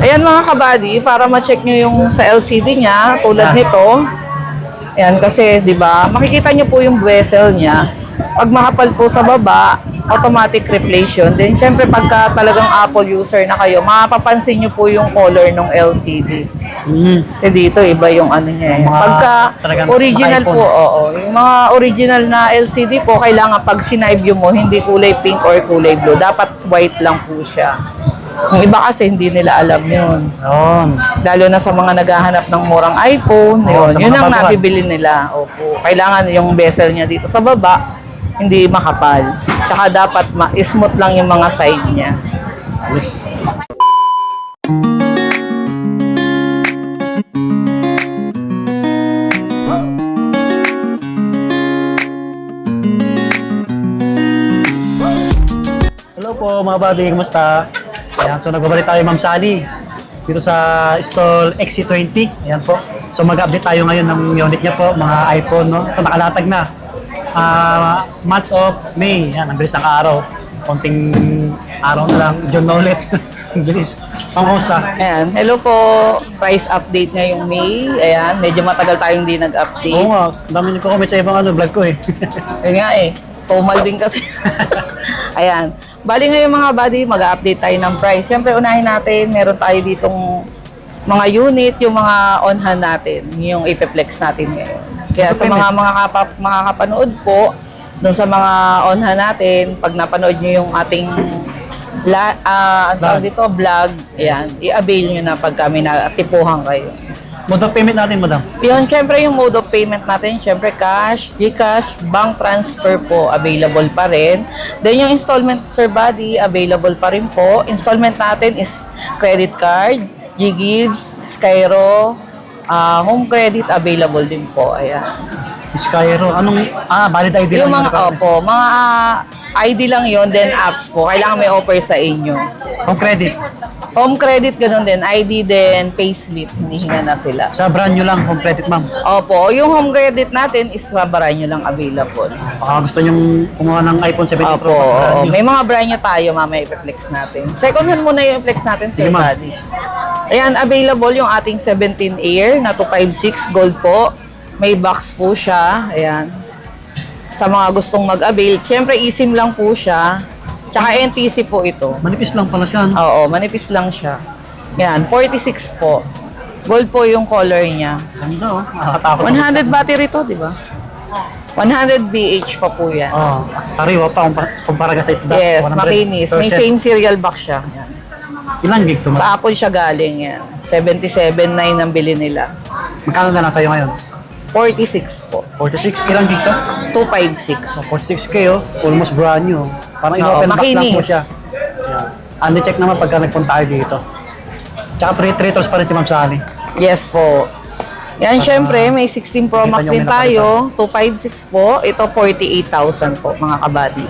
Ayan mga kabady, para ma-check nyo yung sa LCD niya, tulad nito. Ayan, kasi, di ba, makikita nyo po yung bezel niya. Pag makapal po sa baba, automatic replace yun. Then, syempre, pagka talagang Apple user na kayo, mapapansin nyo po yung color ng LCD. Kasi dito, iba yung ano niya. Pagka original po, oo. Yung mga original na LCD po, kailangan pag siniview mo, hindi kulay pink or kulay blue. Dapat white lang po siya. Yung iba kasi hindi nila alam yun. Lalo na sa mga naghahanap ng murang iPhone, yun ang nabibili nila. Opo. Kailangan yung bezel niya dito sa baba, hindi makapal. Tsaka dapat smooth lang yung mga side niya. Yes. Hello po mga buddy, kumusta? Ayan, so nagbabalik tayo Ma'am Sally dito sa stall XC20. Ayan po. So mag-update tayo ngayon ng unit niya po, mga iPhone, no? Ito nakalatag na. Month of May. Ayan, ang bilis ng araw. Konting araw na lang. June na ulit. Ang bilis. Ma'am, kumusta? Ayan, hello po. Price update ngayong May. Ayan, medyo matagal tayong hindi nag-update. Oo nga, dami niyo po comment sa ibang vlog ko eh. Yun nga eh. Tumal din kasi. Ayan. Bali ngayon mga buddy, mag-update tayo ng price. Siyempre, unahin natin, meron tayo ditong mga unit, yung mga on-hand natin, yung ipeplex natin ngayon. Kaya sa mga makakapanood po, dun sa mga on-hand natin, pag napanood nyo yung ating vlog, ayan, i-avail nyo na pag kami natipuhan kayo. Mode of payment natin, madam? Yun, syempre yung mode of payment natin, syempre cash, GCash, bank transfer po, available pa rin. Then yung installment, Sir Buddy, available pa rin po. Installment natin is credit card, GGives, Skyro, home credit, available din po. Ayan. Skyro, anong, valid ID Yung lang. mga, opo, mga ID lang yon, then apps po. Kailangan may offer sa inyo. Home credit. Home credit, ganun din. ID din, payslip, hinihinga na sila. Sa brand nyo lang, home credit, ma'am. Opo, yung home credit natin is sa brand nyo lang available. Baka gusto nyong kumuha ng iPhone 17 Opo, Pro. may mga brand nyo tayo, mamaya i-flex natin. Second hand muna yung i-flex natin, Sir Sige, ma'am. Buddy. Ayan, available yung ating 17 Air na 256 gold po. May box po siya. Ayan. Sa mga gustong mag-avail, syempre eSIM lang po siya. Tsaka NTC po ito. Manipis lang pala siya. No? Oo, manipis lang siya. Yan, 46 po. Gold po yung color niya. Ganda oh, nakakatakot. 100 battery to, di ba? 100 BH pa po yan. Oh, sariwa pa kumpara ka sa isda. Yes, 100%. makinis. May same serial box siya. Yan. Ilang gig to, ma'am? Sa Apple siya galing yan. 77.9 ang bili nila. Magkano na lang sa'yo ngayon? 46 po. 46, ilang gig to? 256. 46k oh, almost brand new. Parang Oo, in-open box lang makinis. po siya. Yeah. Check naman pagka nagpunta tayo dito. Tsaka pre-treaters pa rin si Ma'am Sally. Yes po. Yan, syempre, may 16 Pro Max Kita nyo din may tayo. 256 po. Ito, 48,000 po, mga kabady.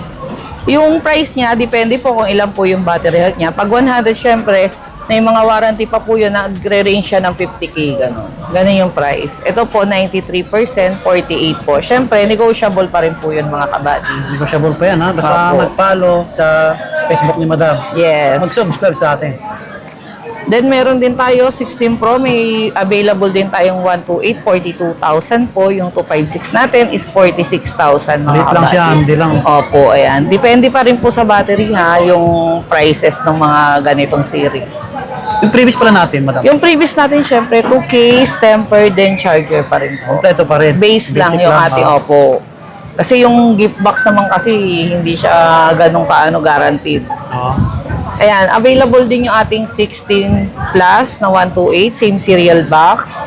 Yung price niya, depende po kung ilan po yung battery health niya. Pag 100, syempre, may mga warranty pa po yun, nagre-range siya ng 50k, gano'n. Ganun yung price. Ito po, 93%, 48 po. Syempre, negotiable pa rin po yun, mga kabady. Negotiable pa yan ha. Basta Opo. mag-follow sa Facebook ni Madam. Yes. Mag-subscribe sa atin. Then, meron din tayo, 16 Pro, may available din tayong 128, 42,000 po. Yung 256 natin is 46,000, mga Maliit lang kabady. siya, hindi lang. Opo, ayan. Depende pa rin po sa battery ha, yung prices ng mga ganitong series. Yung previous pala natin, Madam. Yung previous natin, syempre, 2 case, tempered, then charger pa rin po. Kompleto pa rin. Base lang Basic yung ating, opo. Kasi yung gift box naman kasi, hindi siya ganun kaano guaranteed. Oh. Ayan, available din yung ating 16 Plus na 128, same serial box.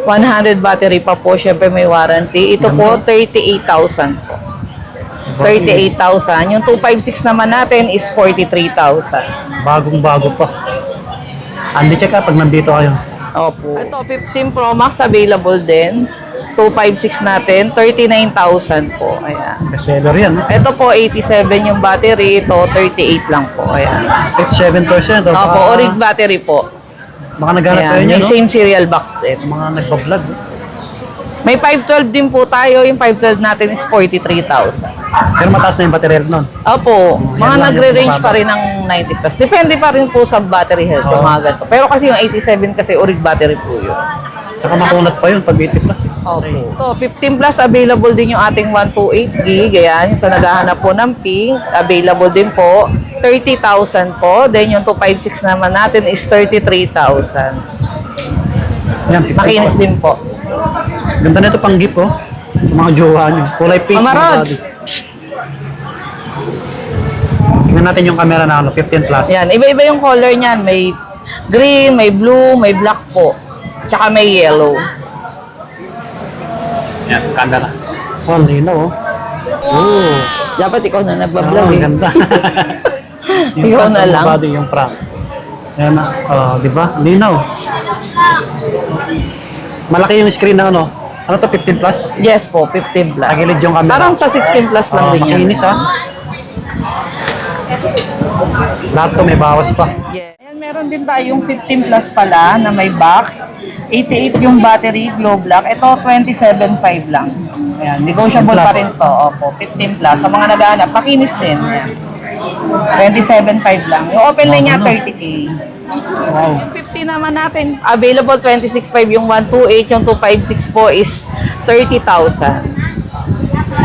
100 battery pa po, syempre may warranty. Ito po, 38,000 po. 38,000. Yung 256 naman natin is 43,000. Bagong-bago pa. Check pag nandito kayo. Opo. Ito, 15 Pro Max available din. 256 natin, 39,000 po. Ayan. Bestseller yan. No? Ito po, 87 yung battery. Ito, 38 lang po. Ayan. 87%. Opo, orig battery po. Baka naghanap kayo Ayan, niya, may no? same serial box din. Mga nagpa-vlog. May 512 din po tayo. Yung 512 natin is 43,000. Pero mataas na yung battery health nun. Opo, Yan mga lang yung nagre-range bumaba. pa rin ng 90 plus. Depende pa rin po sa battery health yung Oo. mga ganito. Pero kasi yung 87 kasi orig battery po yun. Tsaka makunat pa yun pag 80 plus. Opo. So, 15 plus available din yung ating 128 gig. Ayan, so naghahanap po ng pink. Available din po. 30,000 po. Then yung 256 naman natin is 33,000. Yan, 50 Makinis plus. din po. Ganda na ito pang gift, oh. Sa mga jowa nyo. Kulay pink. Mama mga Rods. buddy. Tingnan natin yung camera na 15 plus. Yan, iba-iba yung color niyan. May green, may blue, may black po. Tsaka may yellow. Yan, camera. Oh, ang linaw, oh. Oh. Dapat ikaw na Oh, nagbablog ang eh. ganda. Ikaw prank, na mga lang. buddy, yung prank. Ayan na. Oh, di ba? Ang linaw. Malaki yung screen na ano. Ano to, 15 plus? Yes po, 15 plus. Tagilid yung camera. Parang sa 16 plus lang din yan. Makinis, ha? Lahat to may bawas pa. Yeah. Ayan, meron din tayong 15 plus pala na may box. 88 yung battery, glow black. Ito, 27.5 lang. Ayan, negotiable 15 plus. pa rin to. Opo, 15 plus. Sa mga naghahanap, makinis din. Ayan. 27.5 lang. Yung open line niya, 30K. Wow. Yung 50 naman natin, available 26.5 yung 128, yung 256 po is 30,000.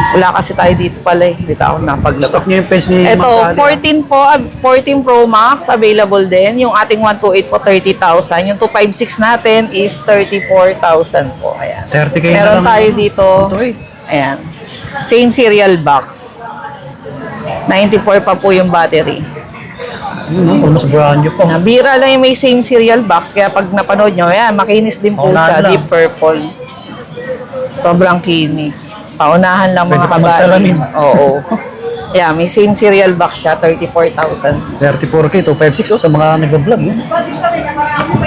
Wala kasi tayo dito pala eh. Dito ako napaglabas. Stock niyo yung pens ni Ito, Ma'am Sally, 14 po, 14 Pro Max, available din. Yung ating 128 po, 30,000. Yung 256 natin is 34,000 po. Ayan. 30K na Meron lang. tayo dito. Ayan. Same serial box. 94 pa po yung battery. Almost brand new po. Bira lang yung may same serial box. Kaya pag napanood nyo, ayan, makinis din po Paunahan siya. lang. Deep purple. Sobrang kinis. Paunahan lang Pwede mga pa kabali. magsalamin. Oo. Yeah, may same serial box siya, 34,000. 34K, 256, oh, sa mga nag-vlog. Eh.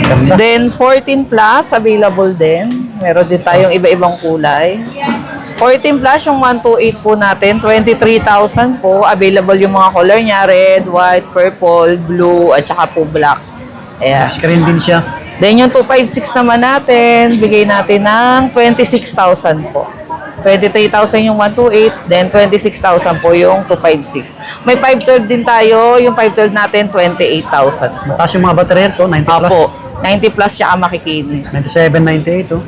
Ganda. Then 14 plus available din. Meron din tayong iba-ibang kulay. 14 plus yung 128 po natin, 23,000 po. Available yung mga color niya, red, white, purple, blue, at saka po black. Ayan. Screen din siya. Then yung 256 naman natin, bigay natin ng 26,000 po. 23,000 yung 128, then 26,000 po yung 256. May 512 din tayo, yung 512 natin 28,000. Mataas yung mga battery to, 90 plus. Apo, 90 plus siya makikinis. 97, 98, oh.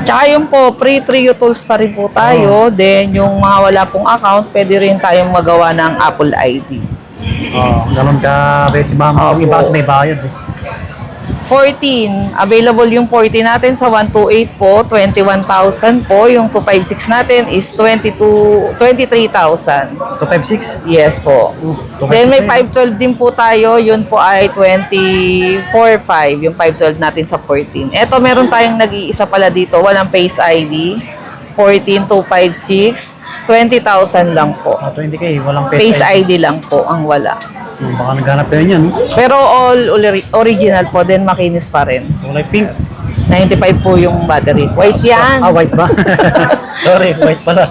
Tsaka yung po, free Trio Tools pa rin po tayo. Then yung mga wala pong account, pwede rin tayong magawa ng Apple ID. Oh, ganun ka, Betty Ma'am. Ang Opo. iba kasi may bayad, eh. 14, available yung 40 natin sa 128 po, 21,000 po. Yung 256 natin is 23,000. 256? Yes po. 256 Then may na 512 din po tayo, yun po ay 24,500 yung 512 natin sa 14. Eto meron tayong nag-iisa pala dito, walang Face ID. 14,256, 20,000 lang po. 20K, walang Face ID lang po ang wala. Baka naghanap kayo niyan. Pero all original po, then makinis pa rin. Kulay pink. 95 po yung battery. White yan. Ah, white ba? Sorry, white pala.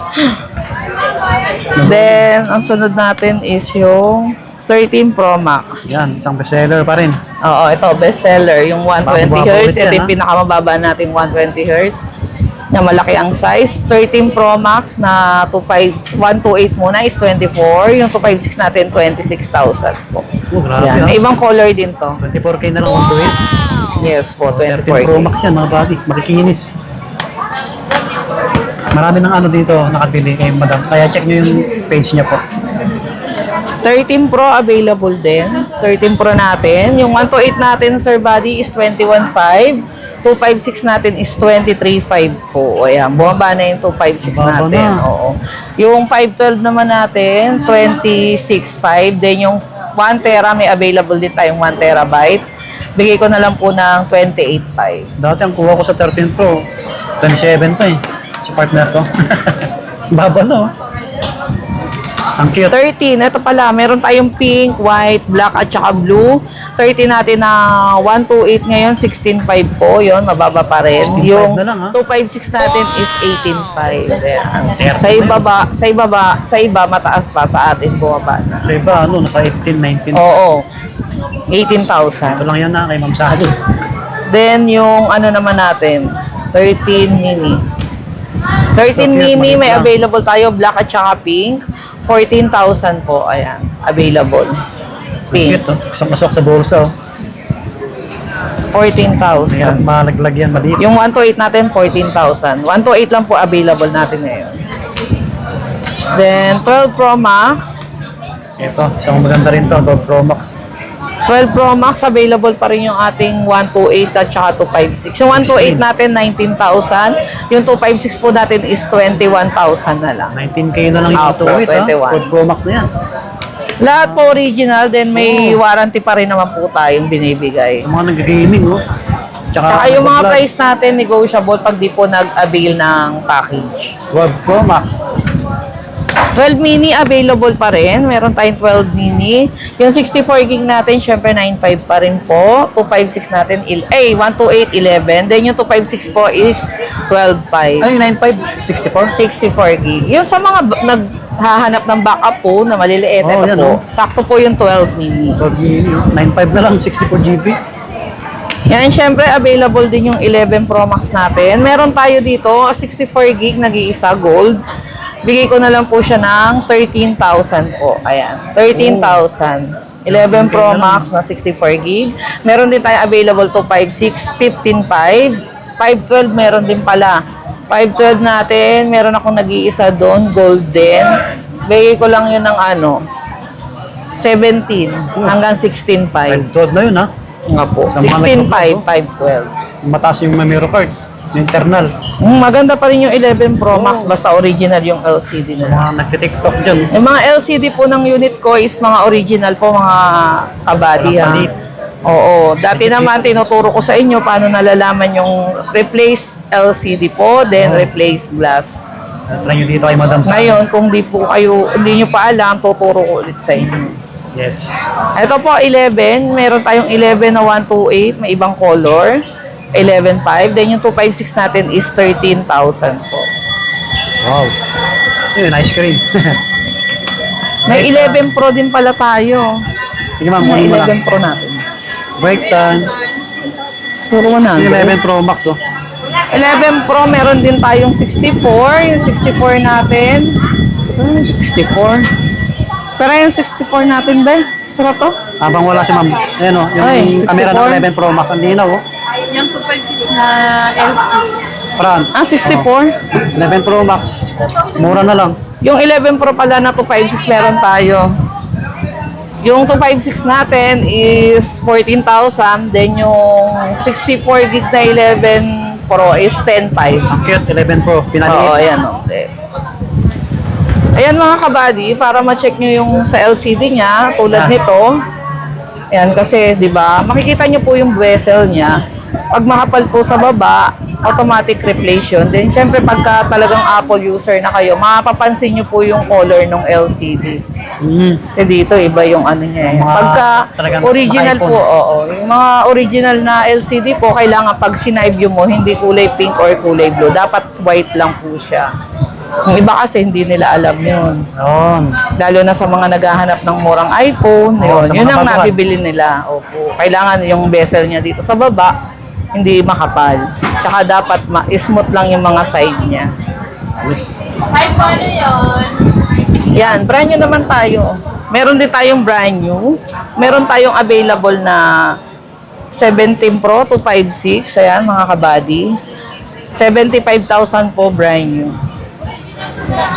Then, ang sunod natin is yung 13 Pro Max. Yan, isang bestseller pa rin. Oo, ito, bestseller. Yung 120 Bago-bago Hz. ulit yan, Ito yung ha? pinakamababa natin 120 Hz. Na malaki ang size. 13 Pro Max na 128 muna is 24. Yung 256 natin, 26,000 po. Oh, grabe, Yan. ha? May ibang color din to. 24K na lang ang tuwid. Yes po, 13 24. Pro Max yan, mga buddy. Makikinis. Marami ng ano dito nakabili kay madam. Kaya check nyo yung page niya po. 13 Pro available din. 13 Pro natin. Yung 128 natin, sir body, is 21,500. 256 natin is 23,500 po. Ayan, bumaba na yung 256 Bumaba natin. na. Oo. Yung 512 naman natin, 26,500. Then yung 1 tera, may available din tayong 1 terabyte. Bigay ko na lang po ng 28,500. Dati ang kuha ko sa 13 Pro, 27 pa eh. Sa partner ko. Baba no. Ang cute. 13, ito pala, meron tayong pink, white, black, at saka blue. 30 natin na 128 ngayon, 16.5 po. Yun, mababa pa rin. 16.5 Yung na lang, ha? 256 natin is 18.5. Ayan. 30 Sa iba, mataas pa. Sa atin, bumaba na. So iba, ano, nasa 18, 19. Oo. Ito 18,000. lang yan na kay Ma'am Sally. Then, yung ano naman natin, 13 mini. 13 mini, may available tayo, black at saka pink. 14,000 po, ayan, available. Pink. Cute, oh. Pasok sa bulsa, oh. 14,000. Ayan, malaglag yan, maliit. Yung 128 natin, 14,000. 128 lang po available natin ngayon. Then, 12 Pro Max. Ito, isang maganda rin to, 12 Pro Max. 12 Pro Max, available pa rin yung ating 128 at saka 256. Yung 128 natin, 19,000. Yung 256 po natin is 21,000 na lang. 19K na lang yung Opo, 228, 21. 12 Pro Max na yan. Lahat po original, then may warranty pa rin naman po tayong binibigay. Yung mga nag-gaming, oh. Tsaka yung mga nag-vlog. price natin, negotiable pag di po nag-avail ng package. 12 Pro Max. 12 mini available pa rin. Meron tayong 12 mini. Yung 64 gig natin, syempre 9.5 pa rin po. 256 natin, 128, 11. Then yung 256 po is 12.5. Ano yung 9.5? 64? 64 gig. Yung sa mga naghahanap ng backup po na maliliit, Oh, ito yan, po. oh. Sakto po yung 12 mini. 12 mini, oh. 9.5 na lang, 64 GB. Yan, syempre available din yung 11 Pro Max natin. Meron tayo dito, 64 gig, nag-iisa gold. Bigay ko na lang po siya ng 13,000 po. Ayan, 13,000. 11 Pro Max na 64 gig. Meron din tayo available to 5.6, 15.5. 5.12 meron din pala. 5.12 natin, meron akong nag-iisa doon, golden. Bigay ko lang yun ng 17 hanggang 16.5. 5.12 na yun, ha? Nga po, Sa mga 16.5, 5.12. Mataas yung memory card. Yung internal. Maganda pa rin yung 11 Pro Max, basta original yung LCD Sa nila. mga nagtitiktok dyan. Yung mga LCD po ng unit ko is mga original po, mga kabady ha. Palit. Oo. Dati naman tinuturo ko sa inyo paano nalalaman yung replace LCD po, then replace glass. Try nyo dito kay Madam Sa. Ngayon, kung hindi nyo pa alam, tuturo ko ulit sa inyo. Yes. Ito po, 11. Meron tayong 11 na 128, may ibang color. 11.5. Then yung 256 natin is 13,000 po. Wow. Yun, ice cream. May 11 Pro din pala tayo. Sige ma'am, May kunin mo lang. 11 Pro natin. Break time. Puro mo na. Yung 11 Pro Max, oh. 11 Pro, meron din tayong 64. Yung 64 natin. 64. Pero yung 64 natin ba? Sarap to? Habang wala si ma'am. Ayan, oh. Yung Ay, camera 64. ng 11 Pro Max. Ang linaw, oh. Yung 256 na LC. Front. 64. 11 Pro Max. Mura na lang. Yung 11 Pro pala na 256 meron tayo. Yung 256 natin is 14,000. Then yung 64 gig na 11 Pro is 10,500. Ang cute, 11 Pro. Oo, Pinaliit. ayan o. Ayan mga kabady, para ma-check nyo yung sa LCD niya, tulad nito. Ayan, kasi, di ba, makikita nyo po yung bezel niya. Pag makapal po sa baba, automatic replace yun. Then, syempre, pagka talagang Apple user na kayo, mapapansin nyo po yung color ng LCD. Kasi dito, iba yung ano niya. Mga Pagka talagang original naka-iPhone. po, oo. Yung mga original na LCD po, kailangan pag sinive mo, hindi kulay pink or kulay blue. Dapat white lang po siya. Yung iba kasi hindi nila alam yun. Yun. Lalo na sa mga naghahanap ng murang iPhone, Oo, yun, sa yun mga ang baguhan. nabibili nila. Opo. Kailangan yung bezel niya dito sa baba, hindi makapal. Tsaka dapat smooth lang yung mga side niya. Yes. Ay, paano yun? Yan, brand new naman tayo. Meron din tayong brand new. Meron tayong available na 17 Pro 256. Ayan, mga kabady. 75,000 po brand new.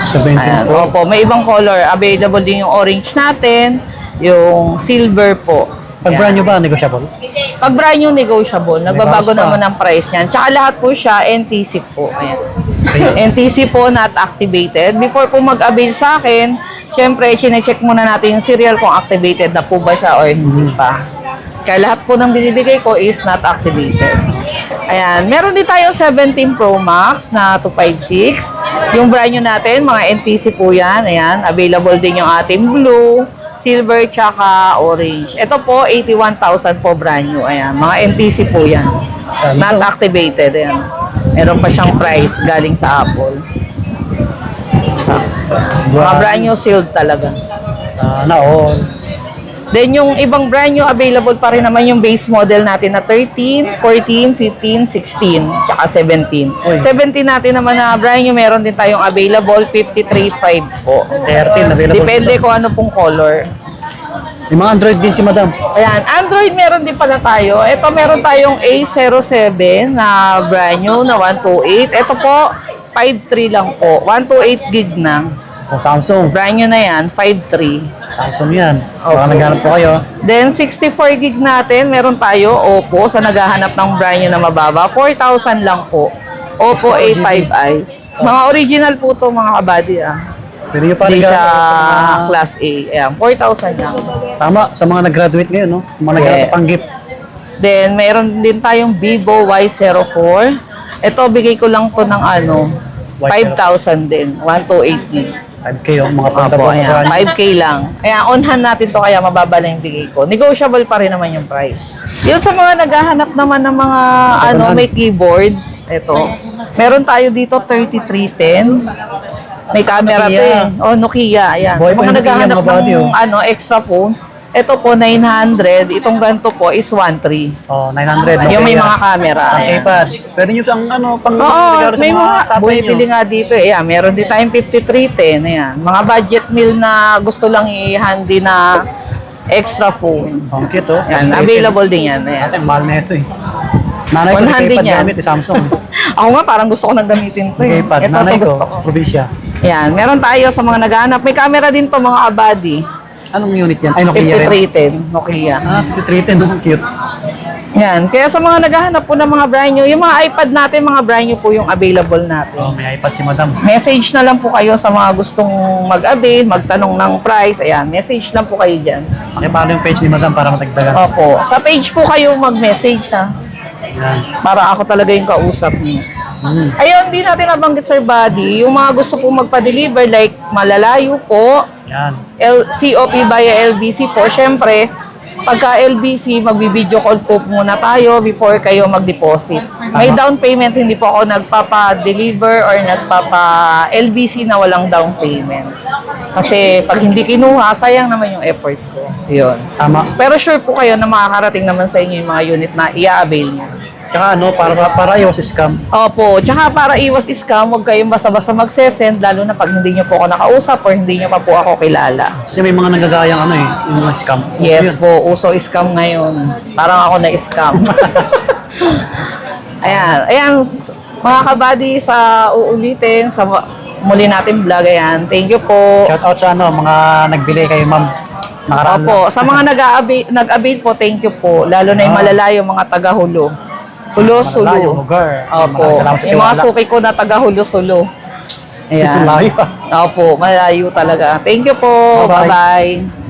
17 Ayan, Pro. opo, may ibang color. Available din yung orange natin, yung silver po. Pag Ayan. brand new ba, negotiable? Pag brand new, negotiable. Nagbabago bawas pa. naman ang price niyan. Tsaka lahat po siya, NTC po. Ayan. NTC po, not activated. Before po mag-avail sa akin, syempre, chinecheck muna natin yung serial kung activated na po ba siya or hindi pa. Kaya lahat po ng binibigay ko is not activated. Ayan. Meron din tayong 17 Pro Max na 256. Yung brand new natin, mga NTC po yan. Ayan. Available din yung ating blue, silver, tsaka orange. Ito po, 81,000 po brand new. Ayan. Mga NTC po yan. Not activated. Ayan. Meron pa siyang price galing sa Apple. Mga brand new sealed talaga. Na all. Then yung ibang brand new available pa rin naman yung base model natin na 13, 14, 15, 16, tsaka 17. Uy. 17 natin naman na brand new, meron din tayong available 53.5 po. 13 available. Depende kung ano pong color. Yung mga Android din si Madam. Ayan, Android meron din pala tayo. Ito meron tayong A07 na brand new na 128. Ito po, 5.3 lang po. 128 gig na. O Samsung. Brand new na yan, 5.3. Samsung yan. Opo. Baka naghanap po kayo. Then, 64 gig natin, meron tayo, Oppo, sa naghahanap ng brand new na mababa. 4,000 lang po. Oppo A5i. Mga original po to mga kabady Pero yung Hindi parang siya Class A. Ayan, 4,000 lang. tama sa mga nag-graduate ngayon, no? Yung mga naghanap Yes. sa panggip. Then, meron din tayong Vivo Y04. Ito, bigay ko lang to ng ano, 5,000 din. 128 gig. 5K yung mga Opo, pantabo. ayan, 5K lang. Ayan, on-hand natin to kaya mababa lang yung bigay ko. Negotiable pa rin naman yung price. Yung sa mga naghahanap naman ng mga Second hand. may keyboard, ito. Meron tayo dito 3310. May camera Nokia. to eh. Oh, Nokia. Ayan. Boy, Sa mga Nokia, naghahanap mga body, ng extra phone, ito po 900. Itong ganito po is 1.3. Oh, 900. Yung may Nokia. mga camera. Ang Ayan. iPad. Pwede nyo ang ano, pang Oo, regalo sa may mga tatay bumibili nyo. nga dito eh. Ayan, meron din tayong 5310. Ayan. Mga budget meal na gusto lang i-handy na extra phone. Ang cute, oh. Ayan, available din yan. Ayan. Ate, mahal na ito eh. Nanay ko, 100 nag-iPad din yan. gamit eh, Samsung. Ako nga parang gusto ko nang gamitin to eh. Nag-iPad. Ito Nanay to ko, gusto ko. probinsya. Ayan, meron tayo sa mga naghahanap. May camera din to mga kabady. Anong unit yan? Ay, Nokia rin. 5310, Nokia. Ah, 5310, no? Cute. Yan. Kaya sa mga naghahanap po ng mga brand new, yung mga iPad natin, mga brand new po yung available natin. Oh, may iPad si Madam. Message na lang po kayo sa mga gustong mag-avail, magtanong ng price. Ayan, message lang po kayo dyan. Pakipalo yung page ni Madam para matagdagan. Opo. Sa page po kayo mag-message ha. Yan. Para ako talaga yung kausap niyo. Ayun, di natin nabanggit, Sir Buddy. Yung mga gusto po magpa-deliver, like malalayo po, Yan. COP via LBC po. Syempre, pagka LBC, magbi-video call po muna tayo before kayo mag-deposit. May down payment, hindi po ako nagpapa-deliver or nagpapa-LBC na walang down payment. Kasi pag hindi kinuha, sayang naman yung effort ko. Yun. Tama. Pero sure po kayo na makakarating naman sa inyo yung mga unit na i-avail nyo. Tsaka ano, para iwas scam. Opo, tsaka para iwas scam, huwag kayong basta-basta magsesend, lalo na pag hindi nyo po ako nakausap or hindi nyo pa po ako kilala. Kasi may mga nagagayang ano eh, yung mga scam. Yes Yun. po, uso scam ngayon. Parang ako na-scam. ayan, mga kabady sa uulitin, sa muli natin vlog, ayan. Thank you po. Shout out sa ano, mga nagbili kay Ma'am. Nakaraan Opo, sa mga nag-avail po, thank you po. Lalo na yung malalayo, mga taga-Hulo. Hulo-Sulo. Malayong lugar. Opo, Salamat sa yung mga tiwala. suki ko na taga-Hulo-Sulo. Ayan. Malayo. Opo, malayo talaga. Thank you po. Bye-bye. Bye-bye.